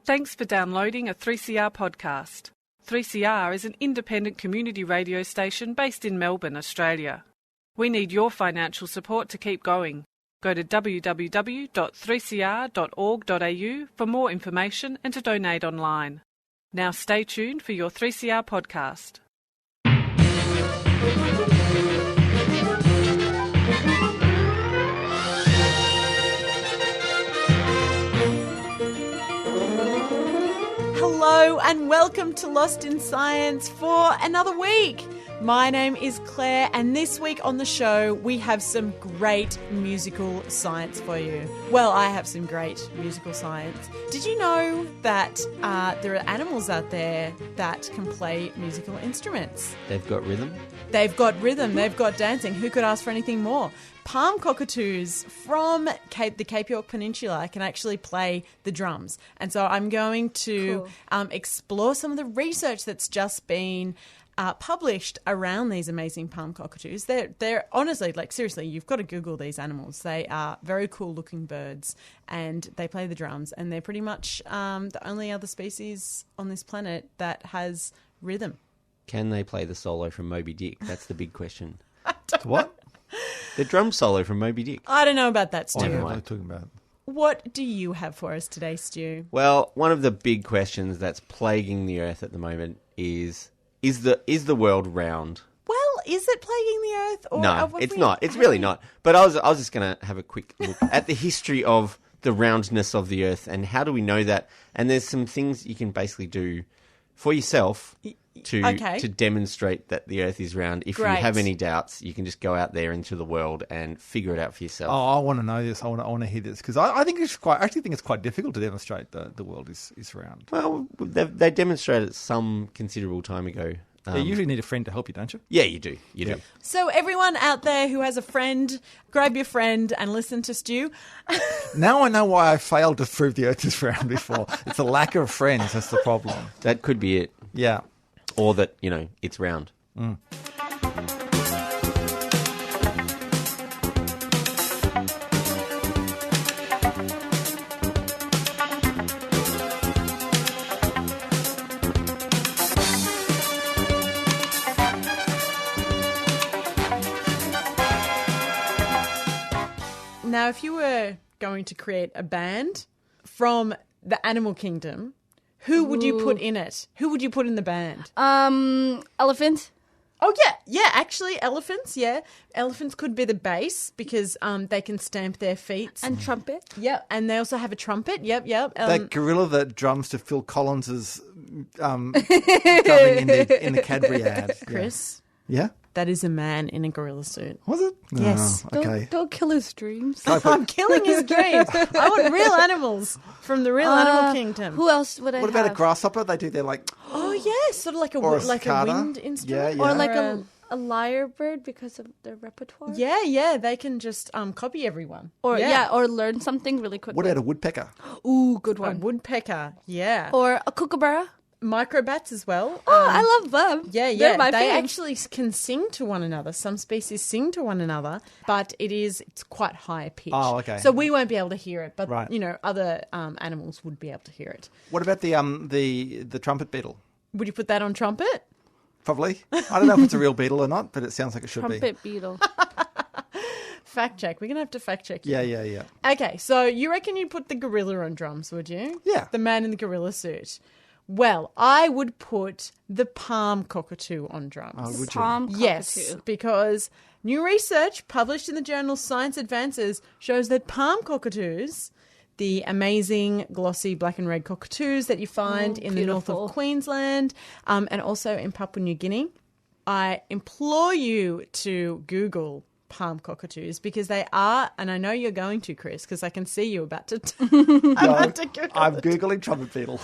Thanks for downloading a 3CR podcast. 3CR is an independent community radio station based in Melbourne, Australia. We need your financial support to keep going. Go to www.3cr.org.au for more information and to donate online. Now stay tuned for your 3CR podcast. Hello and welcome to Lost in Science for another week. My name is Claire and this week on the show we have some great musical science for you. Well, I have some great musical science. Did you know that there are animals out there that can play musical instruments? They've got rhythm? They've got rhythm, they've got dancing. Who could ask for anything more? Palm Cockatoos from the Cape York Peninsula can actually play the drums. And so I'm going to explore some of the research that's just been published around these amazing palm cockatoos. They're honestly, like seriously, you've got to Google these animals. They are very cool looking birds and they play the drums, and they're pretty much the only other species on this planet that has rhythm. Can they play the solo from Moby Dick? That's the big question. What? The drum solo from Moby Dick. I don't know about that, Stu. I don't know what I'm talking about. What do you have for us today, Stu? Well, one of the big questions that's plaguing the Earth at the moment is the world round? Well, is it plaguing the Earth? Or No, it's not. It's really not. But I was just going to have a quick look at the history of the roundness of the Earth and how do we know that? And there's some things you can basically do for yourself to demonstrate that the Earth is round. If you have any doubts, you can just go out there into the world and figure it out for yourself. Oh, I want to know this. I want to hear this because I think it's quite difficult to demonstrate the world is round. Well, they demonstrated it some considerable time ago. You usually need a friend to help you, don't you? Yeah, you do. You do. So everyone out there who has a friend, grab your friend and listen to Stu. Now I know why I failed to prove the Earth is round before. It's a lack of friends. That's the problem. That could be it. Yeah. Or that, it's round. Mm. Now, if you were going to create a band from the animal kingdom, who would you put in it? Who would you put in the band? Elephant. Oh, yeah, actually, elephants, yeah. Elephants could be the bass because they can stamp their feet. And trumpet. Yeah, and they also have a trumpet, yep. That gorilla that drums to Phil Collins's drumming in the Cadbury ad. Chris? Yeah? That is a man in a gorilla suit. Was it? Yes. Oh, okay. Don't kill his dreams. I'm killing his dreams. I want real animals from the real animal kingdom. Who else would I What have? about a grasshopper? They do their Oh, yeah, sort of like Or a a cicada. wind instrument. Yeah. Or like a lyrebird because of their repertoire? Yeah, they can just copy everyone. Or or learn something really quickly. What about a woodpecker? Ooh, good A one. woodpecker, yeah. Or a kookaburra. Microbats as well. Oh, I love them. Yeah. They're my They fave. actually can sing to one another. Some species sing to one another, but it's quite high pitch. Oh, okay. So we won't be able to hear it, but Right. other animals would be able to hear it. What about the trumpet beetle? Would you put that on trumpet? Probably. I don't know if it's a real beetle or not, but it sounds like it should Trumpet beetle. Fact check. We're gonna have to fact check you. Yeah. Okay, so you reckon you'd put the gorilla on drums, would you? Yeah. The man in the gorilla suit. Well, I would put the palm cockatoo on drums. Oh, would you? Palm cockatoo. Yes, because new research published in the journal Science Advances shows that palm cockatoos, the amazing glossy black and red cockatoos that you find in the north beautiful. of Queensland and also in Papua New Guinea, I implore you to Google palm cockatoos because they are, and I know you're going to, Chris, because I can see you about to. About to Google I'm it. Googling trumpet beetle.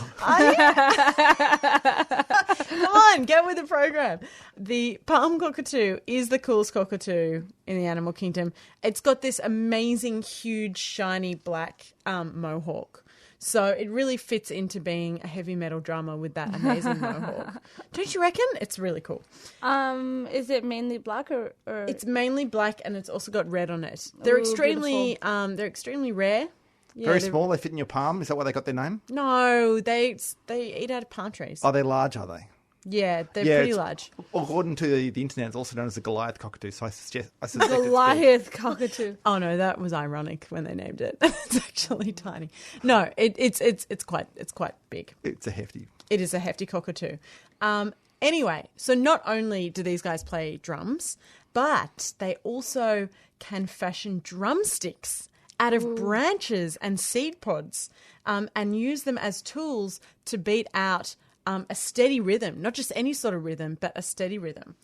Come on, get with the program. The palm cockatoo is the coolest cockatoo in the animal kingdom. It's got this amazing, huge, shiny black mohawk. So it really fits into being a heavy metal drummer with that amazing mohawk. Don't you reckon? It's really cool. Is it mainly black or? It's mainly black and it's also got red on it. They're extremely rare. Very small. They fit in your palm. Is that why they got their name? No, they eat out of palm trees. Oh, they're large, are they? Yeah, they're pretty large. According to the internet, it's also known as the Goliath cockatoo. So I suspect Goliath cockatoo. Oh no, that was ironic when they named it. It's actually tiny. No, it's quite big. it's a hefty. It is a hefty cockatoo. Anyway, so not only do these guys play drums, but they also can fashion drumsticks out of branches and seed pods, and use them as tools to beat out a steady rhythm, not just any sort of rhythm, but a steady rhythm.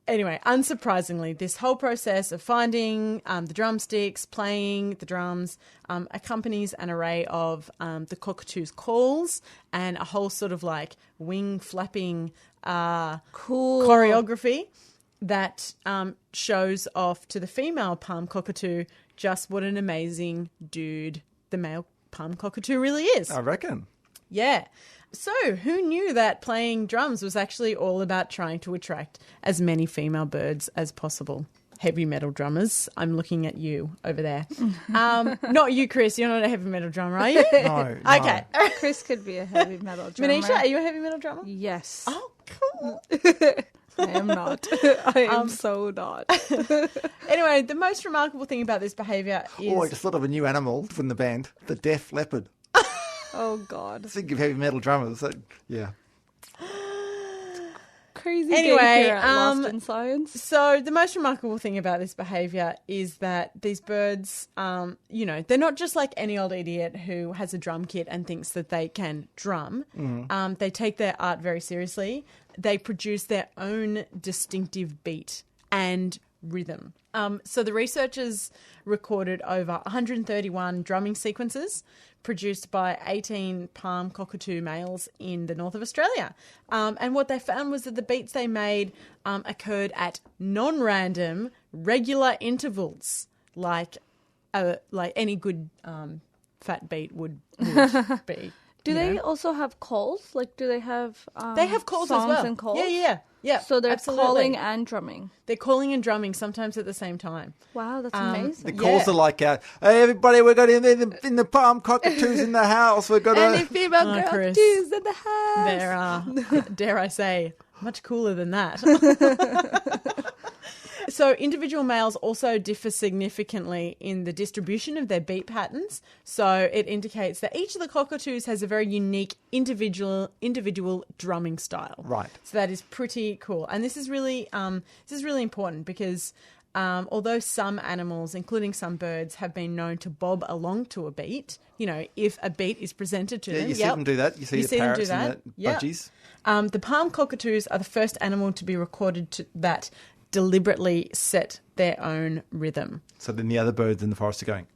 Anyway, unsurprisingly, this whole process of finding the drumsticks, playing the drums, accompanies an array of the cockatoo's calls and a whole sort of like wing flapping choreography that shows off to the female palm cockatoo just what an amazing dude the male palm cockatoo really is. I reckon. Yeah. So, who knew that playing drums was actually all about trying to attract as many female birds as possible? Heavy metal drummers. I'm looking at you over there. Not you, Chris. You're not a heavy metal drummer, are you? No. Okay. Chris could be a heavy metal drummer. Manisha, are you a heavy metal drummer? Yes. Oh, cool. I am not. I am so not. Anyway, the most remarkable thing about this behaviour is... Oh, I just thought of a new animal from the band, the deaf leopard. Oh, God. Think of heavy metal drummers. Yeah. Crazy Anyway, day here at Lost in Science. So the most remarkable thing about this behaviour is that these birds, they're not just like any old idiot who has a drum kit and thinks that they can drum. They take their art very seriously. They produce their own distinctive beat and rhythm. So the researchers recorded over 131 drumming sequences produced by 18 palm cockatoo males in the north of Australia. And what they found was that the beats they made occurred at non-random, regular intervals, like any good fat beat would be. Do they also have calls? Like, do they have they have calls songs as well. and calls? Yeah. So they're absolutely. calling and drumming. They're calling and drumming sometimes at the same time. Wow, that's The amazing. calls are like, hey, everybody, we're going in the palm cockatoos in the house. We're going Any to... female Chris. cockatoos in the house. There are, dare I say, much cooler than that. So individual males also differ significantly in the distribution of their beat patterns. So it indicates that each of the cockatoos has a very unique individual drumming style. Right. So that is pretty cool. And this is really important because although some animals, including some birds, have been known to bob along to a beat, if a beat is presented to them. You see them do that. You see the parrots and the budgies. The palm cockatoos are the first animal to be recorded that deliberately set their own rhythm. So then the other birds in the forest are going.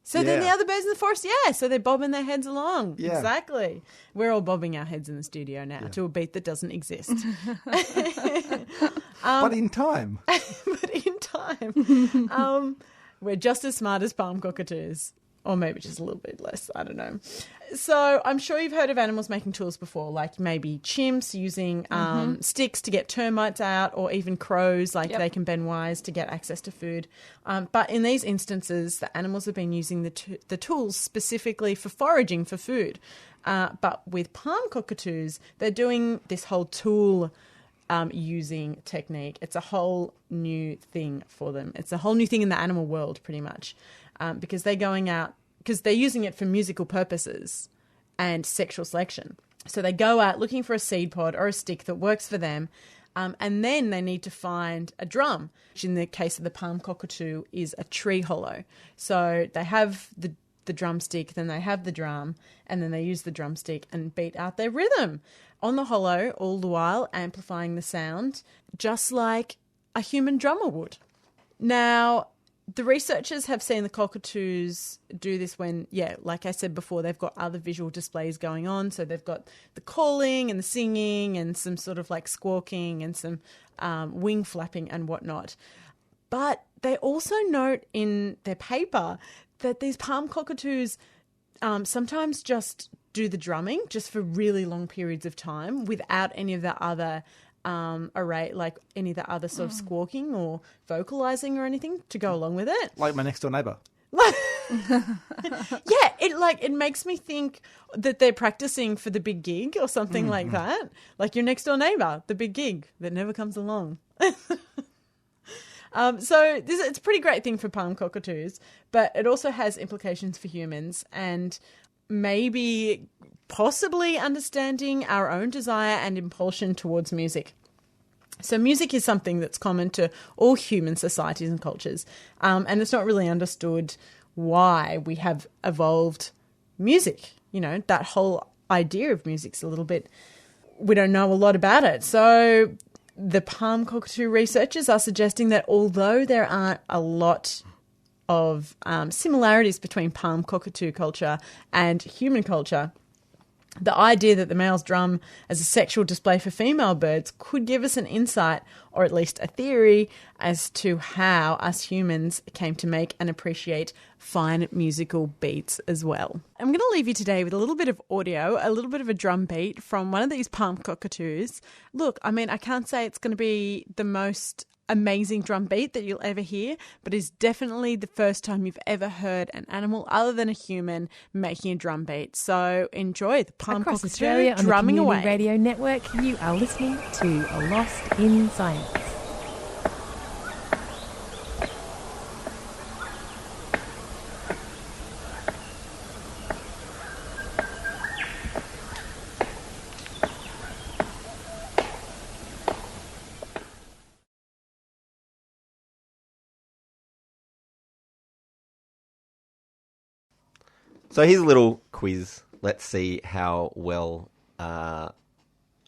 So then the other birds in the forest, so they're bobbing their heads along. Yeah. Exactly. We're all bobbing our heads in the studio now to a beat that doesn't exist. But in time. We're just as smart as palm cockatoos. Or maybe just a little bit less, I don't know. So I'm sure you've heard of animals making tools before, like maybe chimps using sticks to get termites out, or even crows, they can bend wires to get access to food. But in these instances, the animals have been using the tools specifically for foraging for food. But with palm cockatoos, they're doing this whole tool using technique. It's a whole new thing for them. It's a whole new thing in the animal world, pretty much. Because they're going out, because they're using it for musical purposes and sexual selection. So they go out looking for a seed pod or a stick that works for them, and then they need to find a drum, which in the case of the palm cockatoo is a tree hollow. So they have the drumstick, then they have the drum, and then they use the drumstick and beat out their rhythm on the hollow, all the while amplifying the sound, just like a human drummer would. Now, the researchers have seen the cockatoos do this when, like I said before, they've got other visual displays going on. So they've got the calling and the singing and some sort of like squawking and some wing flapping and whatnot. But they also note in their paper that these palm cockatoos sometimes just do the drumming just for really long periods of time without any of the other array, like any of the other sort of squawking or vocalizing or anything to go along with it. Like my next door neighbour. Yeah, it makes me think that they're practicing for the big gig or something like that. Like your next door neighbour, the big gig that never comes along. So it's a pretty great thing for palm cockatoos, but it also has implications for humans and maybe possibly understanding our own desire and impulsion towards music. So music is something that's common to all human societies and cultures, and it's not really understood why we have evolved music. You know, that whole idea of music's a little bit, we don't know a lot about it. So the palm cockatoo researchers are suggesting that although there aren't a lot of similarities between palm cockatoo culture and human culture, the idea that the male's drum as a sexual display for female birds could give us an insight, or at least a theory, as to how us humans came to make and appreciate fine musical beats as well. I'm going to leave you today with a little bit of audio, a little bit of a drum beat from one of these palm cockatoos. Look, I mean, I can't say it's going to be the most amazing drum beat that you'll ever hear, but it's definitely the first time you've ever heard an animal other than a human making a drum beat. So enjoy the palm Across cockatoo Australia on drumming the away. Community Radio Network, you are listening to Lost in Science. So here's a little quiz. Let's see how well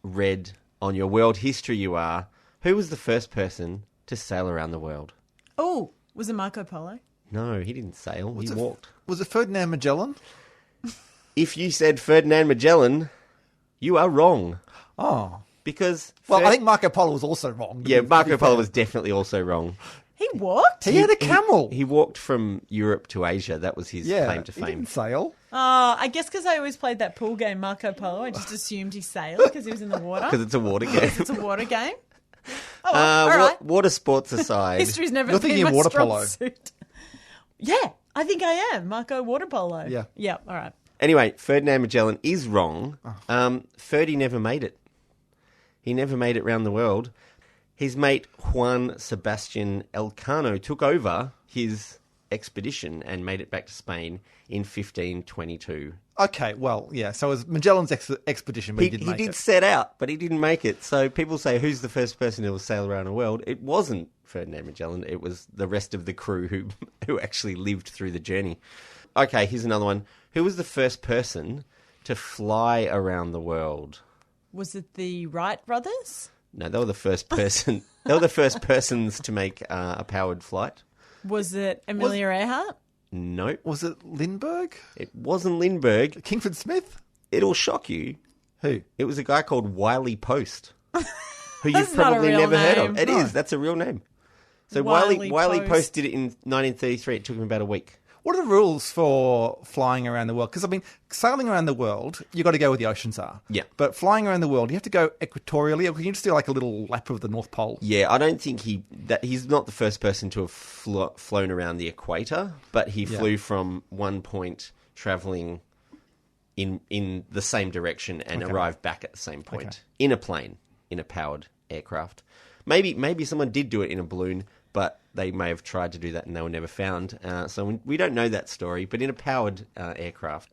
read on your world history you are. Who was the first person to sail around the world? Oh, was it Marco Polo? No, he didn't sail. He walked. Was it Ferdinand Magellan? If you said Ferdinand Magellan, you are wrong. Oh. Because... Well, I think Marco Polo was also wrong. Yeah, Marco Polo was definitely also wrong. He walked? He had a camel. He walked from Europe to Asia. That was his claim to He fame. didn't sail. I guess because I always played that pool game Marco Polo, I just assumed he sailed because he was in the water. Because it's a water game. It's a water game. Oh, well, all right. Water sports aside... History's never You're been thinking my of water strong polo. suit. Yeah, I think I am. Marco Water Polo. Yeah. Yeah, all right. Anyway, Ferdinand Magellan is wrong. Ferdy never made it. He never made it round the world. His mate Juan Sebastian Elcano took over his expedition and made it back to Spain in 1522. Okay, well, yeah. So it was Magellan's expedition, but he didn't make did it. set out, but he didn't make it. So people say, who's the first person who will sail around the world? It wasn't Ferdinand Magellan. It was the rest of the crew who actually lived through the journey. Okay, here's another one. Who was the first person to fly around the world? Was it the Wright brothers? No, they were the first person. They were the first persons to make a powered flight. Was it Amelia Earhart? No, Was it Lindbergh? it wasn't Lindbergh. Kingford Smith? It'll shock you. Who? It was a guy called Wiley Post, who That's you've not a probably real never heard of. name. It No. is. That's a real name. So Wiley Wiley Post. Post did it in 1933. It took him about a week. What are the rules for flying around the world? Because, I mean, sailing around the world, you've got to go where the oceans are. Yeah. But flying around the world, you have to go equatorially, or can you just do like a little lap of the North Pole? Yeah, I don't think he's not the first person to have flown around the equator, but he flew from one point travelling in the same direction and arrived back at the same point in a plane, in a powered aircraft. Maybe someone did do it in a balloon, but they may have tried to do that and they were never found. So we don't know that story, but in a powered aircraft.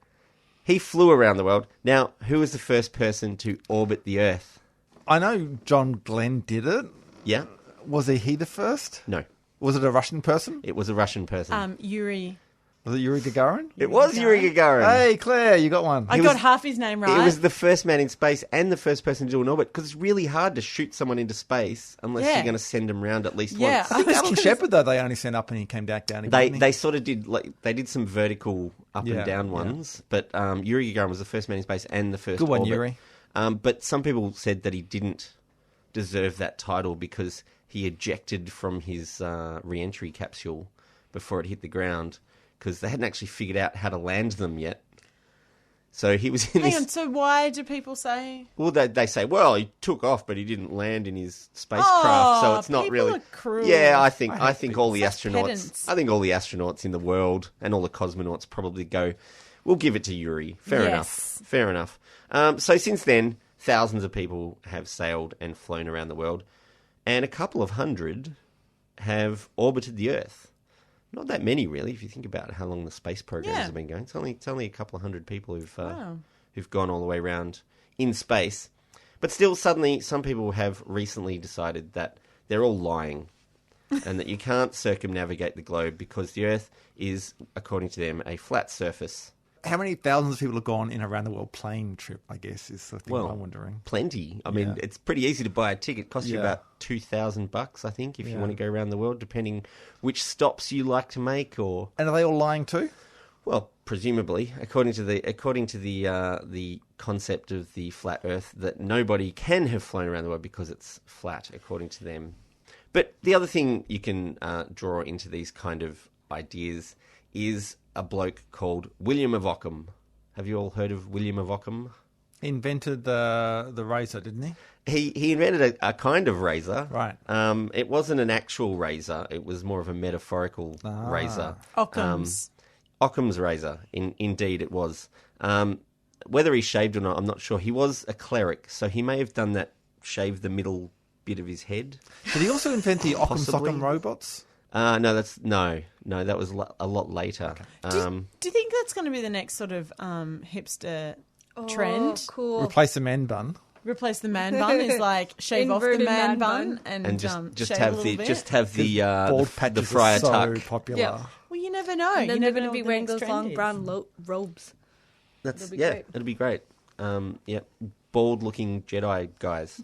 He flew around the world. Now, who was the first person to orbit the Earth? I know John Glenn did it. Yeah? Was he the first? No. Was it a Russian person? It was a Russian person. Yuri. Was it Yuri Gagarin? It was Yuri Gagarin. Hey, Claire, you got one. I got half his name right. It was the first man in space and the first person to do an orbit, because it's really hard to shoot someone into space unless Yeah. you're going to send them around at least Yeah. once. I think Alan Shepard, though, they only sent up and he came back down again. They sort of did, they did some vertical up Yeah, and down ones, but Yuri Gagarin was the first man in space and the first Good one, orbit. Yuri. But some people said that he didn't deserve that title because he ejected from his re-entry capsule before it hit the ground, because they hadn't actually figured out how to land them yet. So he was in Hang this... on, so why do people say... Well, they say, well, he took off, but he didn't land in his spacecraft, so it's not people really... are cruel. Yeah, I think all the Such astronauts... pedants. I think all the astronauts in the world and all the cosmonauts probably go, we'll give it to Yuri. Fair enough. So since then, thousands of people have sailed and flown around the world, and a couple of hundred have orbited the Earth. Not that many, really, if you think about how long the space programs have been going. It's only a couple of hundred people who've gone all the way around in space. But still, suddenly, some people have recently decided that they're all lying and that you can't circumnavigate the globe because the Earth is, according to them, a flat surface. How many thousands of people have gone in around the world plane trip, I guess, is the thing I'm wondering. Plenty. I mean, it's pretty easy to buy a ticket. It costs you about $2,000, I think, if you want to go around the world, depending which stops you like to make. Or And are they all lying too? Well, presumably, according to the concept of the flat Earth, that nobody can have flown around the world because it's flat, according to them. But the other thing you can draw into these kind of ideas is a bloke called William of Ockham. Have you all heard of William of Ockham? He invented the razor, didn't he? He invented a kind of razor. Right. It wasn't an actual razor. It was more of a metaphorical razor. Occam's. Occam's razor. Indeed, it was. Whether he shaved or not, I'm not sure. He was a cleric, so he may have done that, shaved the middle bit of his head. Did he also invent the Occam Possibly. Soccam robots? No, that was a lot later. Do you think that's going to be the next sort of hipster trend? Cool. Replace the man bun. Replace the man bun is like shave off the Inverted man man bun bun. and just shave have a the little bit. just have the Bald the patches friar are so tuck. popular. Yeah. Well, you never know. And then you they're never going know to be what the wearing next those trend long is. brown robes. That's It'll be great. it'll be great. Bald-looking Jedi guys.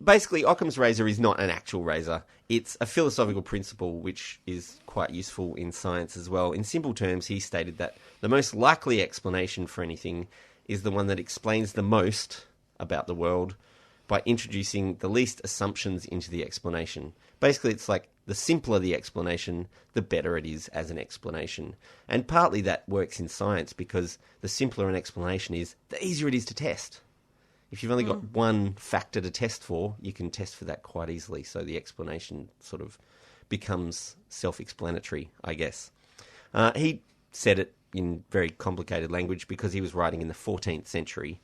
Basically, Occam's razor is not an actual razor. It's a philosophical principle which is quite useful in science as well. In simple terms, he stated that the most likely explanation for anything is the one that explains the most about the world by introducing the least assumptions into the explanation. Basically, it's like the simpler the explanation, the better it is as an explanation. And partly that works in science because the simpler an explanation is, the easier it is to test. If you've only got one factor to test for, you can test for that quite easily. So the explanation sort of becomes self-explanatory, I guess. He said it in very complicated language because he was writing in the 14th century.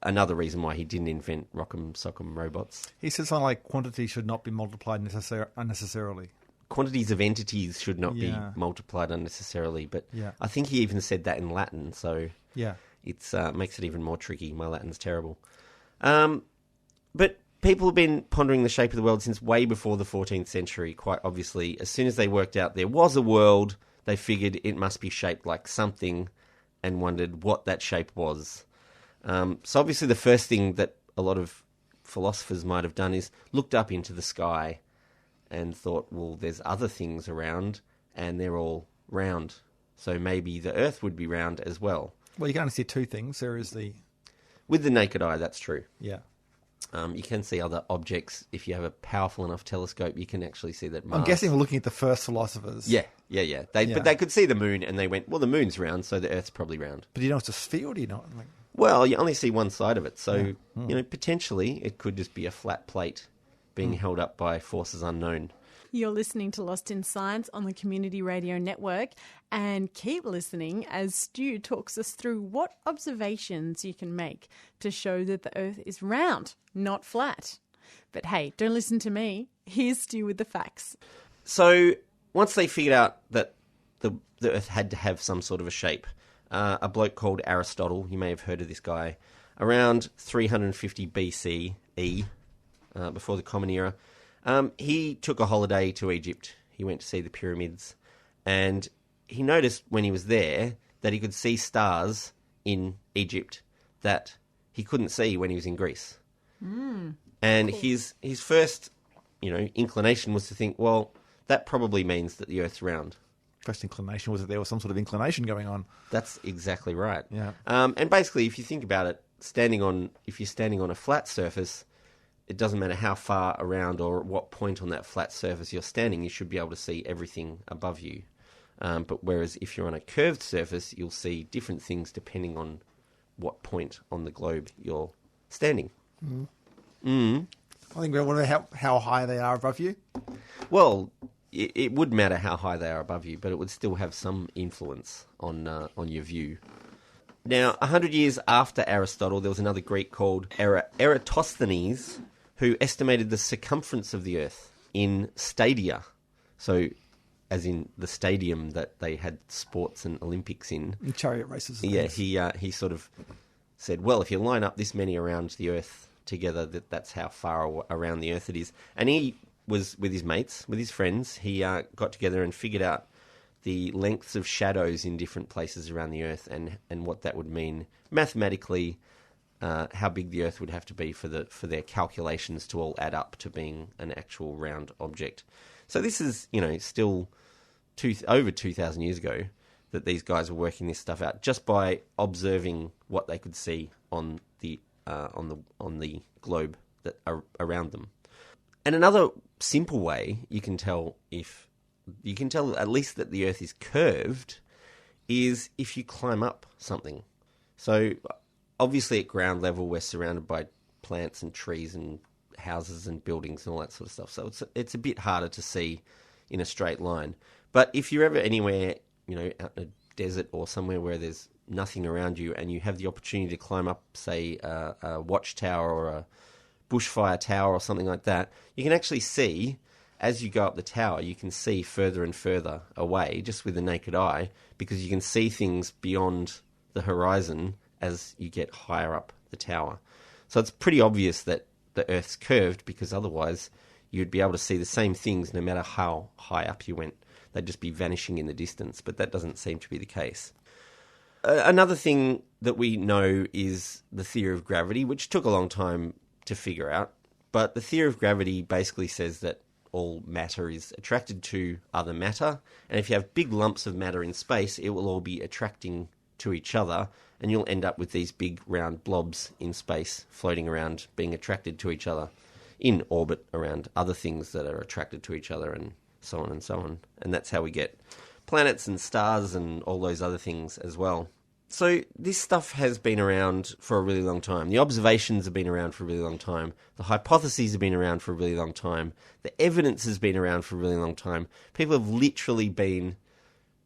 Another reason why he didn't invent Rock'em Sock'em robots. He said something like quantity should not be multiplied unnecessarily. Quantities of entities should not be multiplied unnecessarily. But I think he even said that in Latin, so... Yeah. It makes it even more tricky. My Latin's terrible. But people have been pondering the shape of the world since way before the 14th century, quite obviously. As soon as they worked out there was a world, they figured it must be shaped like something and wondered what that shape was. So obviously the first thing that a lot of philosophers might have done is looked up into the sky and thought, well, there's other things around and they're all round. So maybe the Earth would be round as well. Well, you can only see two things. There is the... With the naked eye, that's true. Yeah. You can see other objects. If you have a powerful enough telescope, you can actually see that Mars... I'm guessing we're looking at the first philosophers. Yeah. But they could see the moon and they went, well, the moon's round, so the Earth's probably round. But you know it's a sphere, or do you not? Like... Well, you only see one side of it. So, potentially it could just be a flat plate being held up by forces unknown. You're listening to Lost in Science on the Community Radio Network, and keep listening as Stu talks us through what observations you can make to show that the Earth is round, not flat. But hey, don't listen to me. Here's Stu with the facts. So once they figured out that the Earth had to have some sort of a shape, a bloke called Aristotle, you may have heard of this guy, around 350 BCE, before the Common Era, he took a holiday to Egypt. He went to see the pyramids, and he noticed when he was there that he could see stars in Egypt that he couldn't see when he was in Greece. And his first, inclination was to think, well, that probably means that the Earth's round. First inclination was that there was some sort of inclination going on. That's exactly right. Yeah. And basically, if you think about it, if you're standing on a flat surface, it doesn't matter how far around or at what point on that flat surface you're standing, you should be able to see everything above you. But whereas if you're on a curved surface, you'll see different things depending on what point on the globe you're standing. I think we wonder how high they are above you. Well, it would matter how high they are above you, but it would still have some influence on your view. Now, 100 years after Aristotle, there was another Greek called Eratosthenes who estimated the circumference of the Earth in stadia. So, as in the stadium that they had sports and Olympics in. And chariot races. And Yeah, things. he sort of said, well, if you line up this many around the Earth together, that's how far around the Earth it is. And he was with his mates, with his friends. He got together and figured out the lengths of shadows in different places around the Earth and what that would mean mathematically, how big the Earth would have to be for their calculations to all add up to being an actual round object. So this is, still over 2,000 years ago that these guys were working this stuff out just by observing what they could see on the globe that are around them. And another simple way you can tell at least that the Earth is curved is if you climb up something. So obviously at ground level we're surrounded by plants and trees and houses and buildings and all that sort of stuff. So it's a bit harder to see in a straight line. But if you're ever anywhere, out in a desert or somewhere where there's nothing around you and you have the opportunity to climb up, say, a watchtower or a bushfire tower or something like that, you can actually see, as you go up the tower, you can see further and further away just with the naked eye because you can see things beyond the horizon as you get higher up the tower. So it's pretty obvious that the Earth's curved because otherwise you'd be able to see the same things no matter how high up you went. They'd just be vanishing in the distance, but that doesn't seem to be the case. Another thing that we know is the theory of gravity, which took a long time to figure out. But the theory of gravity basically says that all matter is attracted to other matter. And if you have big lumps of matter in space, it will all be attracting to each other. And you'll end up with these big round blobs in space floating around, being attracted to each other in orbit around other things that are attracted to each other and so on and so on. And that's how we get planets and stars and all those other things as well. So this stuff has been around for a really long time. The observations have been around for a really long time. The hypotheses have been around for a really long time. The evidence has been around for a really long time. People have literally been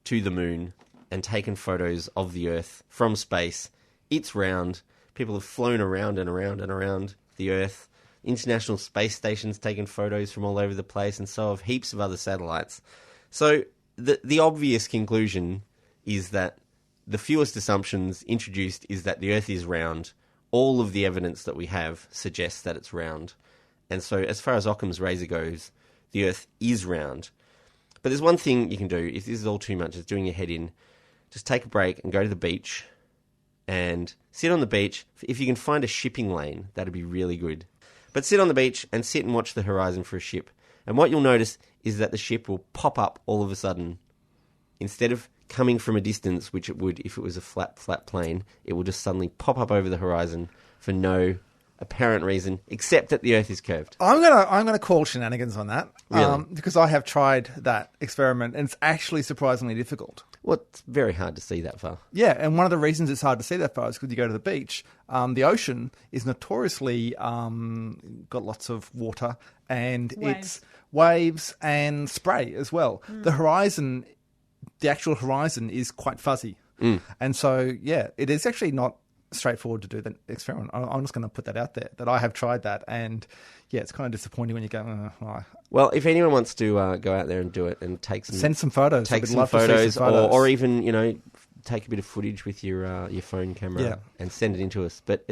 to the moon and taken photos of the Earth from space. It's round. People have flown around and around and around the Earth. International Space Station's taken photos from all over the place, and so have heaps of other satellites. So the obvious conclusion is that the fewest assumptions introduced is that the Earth is round. All of the evidence that we have suggests that it's round. And so as far as Occam's razor goes, the Earth is round. But there's one thing you can do, if this is all too much, it's doing your head in, just take a break and go to the beach and sit on the beach. If you can find a shipping lane, that'd be really good. But sit on the beach and sit and watch the horizon for a ship. And what you'll notice is that the ship will pop up all of a sudden. Instead of coming from a distance, which it would if it was a flat plane, it will just suddenly pop up over the horizon for no apparent reason, except that the Earth is curved. I'm gonna call shenanigans on that, Really? because I have tried that experiment, and it's actually surprisingly difficult. Well, it's very hard to see that far. Yeah, and one of the reasons it's hard to see that far is because you go to the beach. The ocean is notoriously got lots of water, and it's waves and spray as well. The horizon, the actual horizon, is quite fuzzy, and so it is actually not straightforward to do that experiment. I'm just going to put that out there, that I have tried that, and it's kind of disappointing when you go, Well, if anyone wants to go out there and do it and send some photos, take some photos, or even take a bit of footage with your phone camera and send it into us. But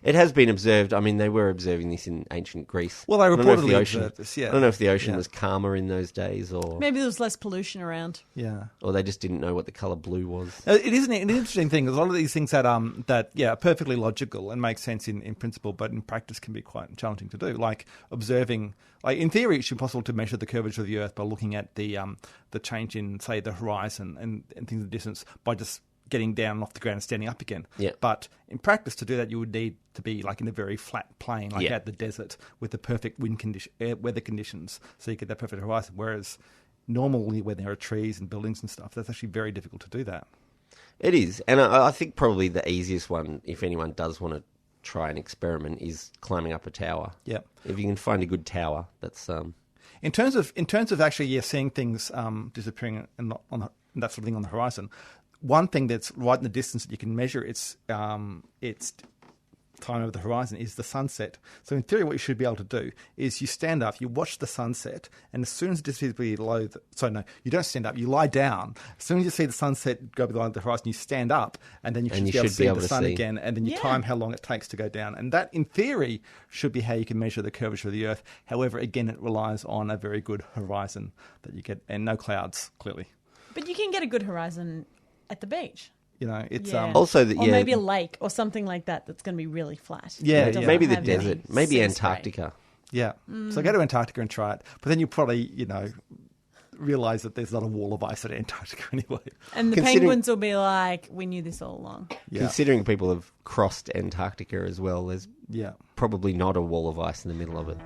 it has been observed. I mean, they were observing this in ancient Greece. Well, they reportedly observed this. Yeah, I don't know if the ocean was calmer in those days, or Maybe there was less pollution around. Yeah, or they just didn't know what the colour blue was. It is an interesting thing, because a lot of these things that are perfectly logical and make sense in principle, but in practice can be quite challenging to do. Like observing, in theory, it should be possible to measure the curvature of the Earth by looking at the change in, say, the horizon and things in the distance by just getting down off the ground and standing up again. Yeah. But in practice, to do that, you would need to be in a very flat plain, at the desert, with the perfect weather conditions, so you get that perfect horizon. Whereas normally where there are trees and buildings and stuff, that's actually very difficult to do that. It is. And I think probably the easiest one, if anyone does want to try an experiment, is climbing up a tower. Yeah. If you can find a good tower, that's... In terms of actually seeing things disappearing and that sort of thing on the horizon, one thing that's right in the distance that you can measure its time over the horizon is the sunset. So in theory, what you should be able to do is you stand up, you watch the sunset, and as soon as it disappears below you don't stand up, you lie down. As soon as you see the sunset go below the horizon, you stand up, and then you should be able to see the sun again, and then you time how long it takes to go down. And that, in theory, should be how you can measure the curvature of the Earth. However, again, it relies on a very good horizon that you get, and no clouds, clearly. But you can get a good horizon at the beach. It's also or maybe a lake or something like that that's going to be really flat. Yeah, maybe the desert, maybe Antarctica. Yeah. So go to Antarctica and try it. But then you probably, realise that there's not a wall of ice at Antarctica anyway. And the penguins will be like, we knew this all along. Yeah. Considering people have crossed Antarctica as well, there's probably not a wall of ice in the middle of it.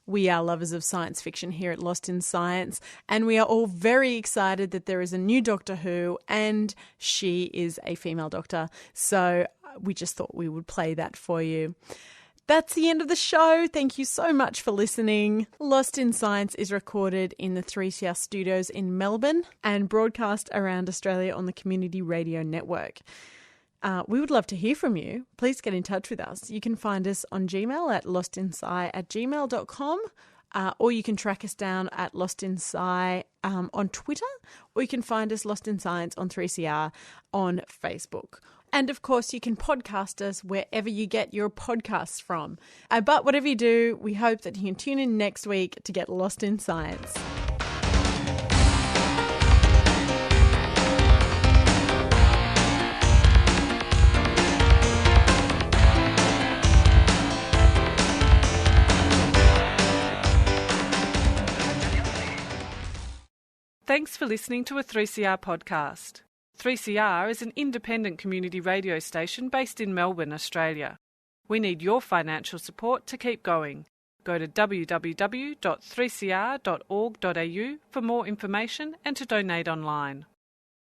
We are lovers of science fiction here at Lost in Science, and we are all very excited that there is a new Doctor Who, and she is a female doctor. So we just thought we would play that for you. That's the end of the show. Thank you so much for listening. Lost in Science is recorded in the 3CR studios in Melbourne and broadcast around Australia on the Community Radio Network. We would love to hear from you. Please get in touch with us. You can find us on Gmail at lostinsci@gmail.com, or you can track us down at lostinsci on Twitter, or you can find us Lost in Science on 3CR on Facebook. And, of course, you can podcast us wherever you get your podcasts from. But whatever you do, we hope that you can tune in next week to get Lost in Science. Thanks for listening to a 3CR podcast. 3CR is an independent community radio station based in Melbourne, Australia. We need your financial support to keep going. Go to www.3cr.org.au for more information and to donate online.